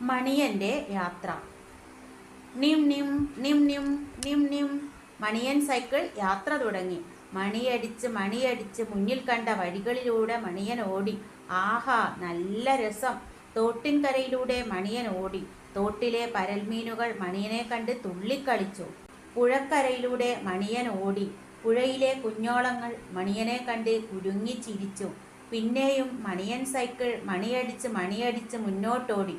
മണിയൻ്റെ യാത്ര. നിം നിം നിം നിം നിം നിം. മണിയൻ സൈക്കിൾ യാത്ര തുടങ്ങി. മണിയടിച്ച് മുന്നിൽ കണ്ട വഴികളിലൂടെ മണിയൻ ഓടി. ആഹാ, നല്ല രസം! തോട്ടിൻകരയിലൂടെ മണിയൻ ഓടി. തോട്ടിലെ പരൽമീനുകൾ മണിയനെ കണ്ട് തുള്ളിക്കളിച്ചു. പുഴക്കരയിലൂടെ മണിയൻ ഓടി. പുഴയിലെ കുഞ്ഞോളങ്ങൾ മണിയനെ കണ്ട് കുലുങ്ങി ചിരിച്ചു. പിന്നെയും മണിയൻ സൈക്കിൾ മണിയടിച്ച് മുന്നോട്ടോടി.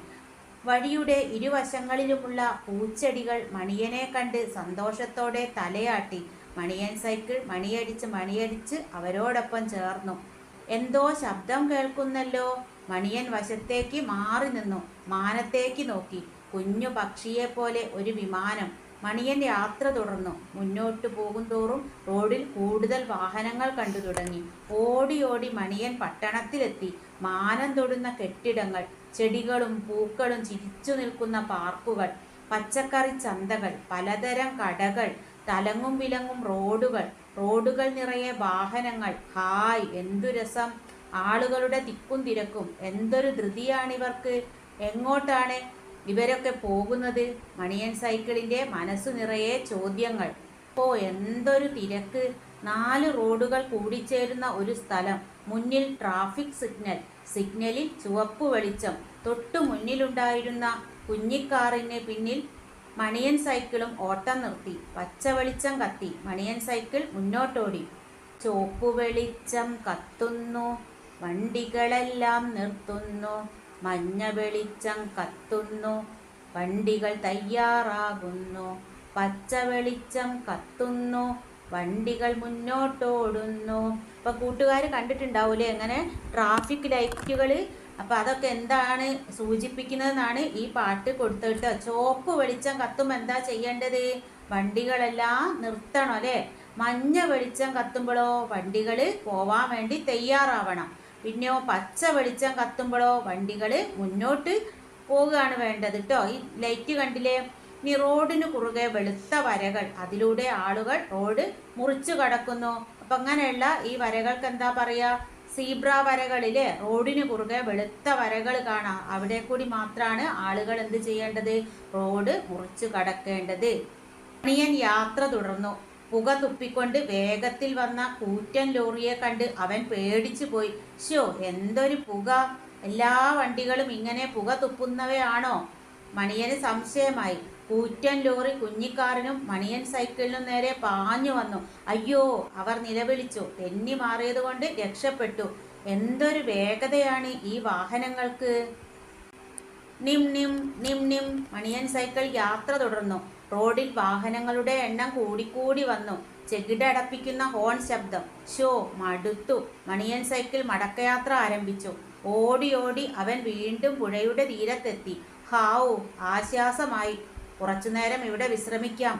വഴിയുടെ ഇരുവശങ്ങളിലുമുള്ള പൂച്ചെടികൾ മണിയനെ കണ്ട് സന്തോഷത്തോടെ തലയാട്ടി. മണിയൻ സൈക്കിൾ മണിയടിച്ച് അവരോടൊപ്പം ചേർന്നു. എന്തോ ശബ്ദം കേൾക്കുന്നല്ലോ. മണിയൻ വശത്തേക്ക് മാറി നിന്നു. മാനത്തേക്ക് നോക്കി. കുഞ്ഞു പക്ഷിയെപ്പോലെ ഒരു വിമാനം. മണിയൻ യാത്ര തുടർന്നു. മുന്നോട്ട് പോകുന്തോറും റോഡിൽ കൂടുതൽ വാഹനങ്ങൾ കണ്ടു തുടങ്ങി. ഓടി ഓടി മണിയൻ പട്ടണത്തിലെത്തി. മാനം തൊടുന്ന കെട്ടിടങ്ങൾ, ചെടികളും പൂക്കളും ചിരിച്ചു നിൽക്കുന്ന പാർക്കുകൾ, പച്ചക്കറി ചന്തകൾ, പലതരം കടകൾ, തലങ്ങും വിലങ്ങും റോഡുകൾ നിറയെ വാഹനങ്ങൾ. ഹായ്, എന്തു രസം! ആളുകളുടെ തിക്കും തിരക്കും. എന്തൊരു ധൃതിയാണിവർക്ക്! എങ്ങോട്ടാണ് ഇവരൊക്കെ പോകുന്നത്? മണിയൻ സൈക്കിളിൻ്റെ മനസ്സു നിറയെ ചോദ്യങ്ങൾ. ഓ, എന്തൊരു തിരക്ക്! 4 റോഡുകൾ കൂടിച്ചേരുന്ന ഒരു സ്ഥലം. മുന്നിൽ ട്രാഫിക് സിഗ്നലിൽ ചുവപ്പ് വെളിച്ചം. തൊട്ടു മുന്നിലുണ്ടായിരുന്ന കുഞ്ഞിക്കാറിന് പിന്നിൽ മണിയൻ സൈക്കിളും ഓട്ടം നിർത്തി. പച്ച വെളിച്ചം കത്തി. മണിയൻ സൈക്കിൾ മുന്നോട്ടോടി. ചുവപ്പ് വെളിച്ചം കത്തുന്നു, വണ്ടികളെല്ലാം നിർത്തുന്നു. മഞ്ഞ വെളിച്ചം കത്തുന്നു, വണ്ടികൾ തയ്യാറാകുന്നു. പച്ച വെളിച്ചം കത്തുന്നു, വണ്ടികൾ മുന്നോട്ടോടുന്നു. അപ്പോൾ കൂട്ടുകാർ കണ്ടിട്ടുണ്ടാവൂലേ എങ്ങനെ ട്രാഫിക് ലൈറ്റുകൾ? അപ്പോൾ അതൊക്കെ എന്താണ് സൂചിപ്പിക്കുന്നതെന്നാണ് ഈ പാട്ട് കൊടുത്തിട്ട്. ചുവപ്പ് വെളിച്ചം കത്തുമ്പോൾ എന്താ ചെയ്യേണ്ടത്? വണ്ടികളെല്ലാം നിർത്തണം അല്ലേ? മഞ്ഞ വെളിച്ചം കത്തുമ്പോഴോ വണ്ടികൾ പോവാൻ വേണ്ടി തയ്യാറാവണം. പിന്നെയോ പച്ച വെളിച്ചം കത്തുമ്പോഴോ വണ്ടികൾ മുന്നോട്ട് പോവുകയാണ് വേണ്ടത് കേട്ടോ. ഈ ലൈറ്റ് കണ്ടില്ലേ? ഇനി റോഡിന് കുറുകെ വെളുത്ത വരകൾ. അതിലൂടെ ആളുകൾ റോഡ് മുറിച്ചു കടക്കുന്നു. അപ്പം അങ്ങനെയുള്ള ഈ വരകൾക്ക് എന്താ പറയുക? സീബ്ര വരകളിലെ റോഡിന് കുറുകെ വെളുത്ത വരകൾ കാണാം. അവിടെ കൂടി മാത്രമാണ് ആളുകൾ എന്ത് ചെയ്യേണ്ടത്? റോഡ് മുറിച്ചു കടക്കേണ്ടത്. മണിയൻ യാത്ര തുടർന്നു. പുക തുപ്പിക്കൊണ്ട് വേഗത്തിൽ വന്ന കൂറ്റൻ ലോറിയെ കണ്ട് അവൻ പേടിച്ചു പോയി. ശോ, എന്തൊരു പുക! എല്ലാ വണ്ടികളും ഇങ്ങനെ പുക തുപ്പുന്നവയാണോ? മണിയന് സംശയമായി. കൂറ്റൻ ലോറി കുഞ്ഞിക്കാറിനും മണിയൻ സൈക്കിളിനും നേരെ പാഞ്ഞു വന്നു. അയ്യോ, അവർ നിലവിളിച്ചു. തെന്നി മാറിയത് കൊണ്ട് രക്ഷപ്പെട്ടു. എന്തൊരു വേഗതയാണ് ഈ വാഹനങ്ങൾക്ക്! നിം നിം നിം നിം. മണിയൻ സൈക്കിൾ യാത്ര തുടർന്നു. റോഡിൽ വാഹനങ്ങളുടെ എണ്ണം കൂടിക്കൂടി വന്നു. ചെകിടടപ്പിക്കുന്ന ഹോൺ ശബ്ദം. ഷോ, മടുത്തു. മണിയൻ സൈക്കിൾ മടക്കയാത്ര ആരംഭിച്ചു. ഓടി ഓടി അവൻ വീണ്ടും പുഴയുടെ തീരത്തെത്തി. ഹാവൂ, ആശ്വാസമായി. കുറച്ചുനേരം ഇവിടെ വിശ്രമിക്കാം.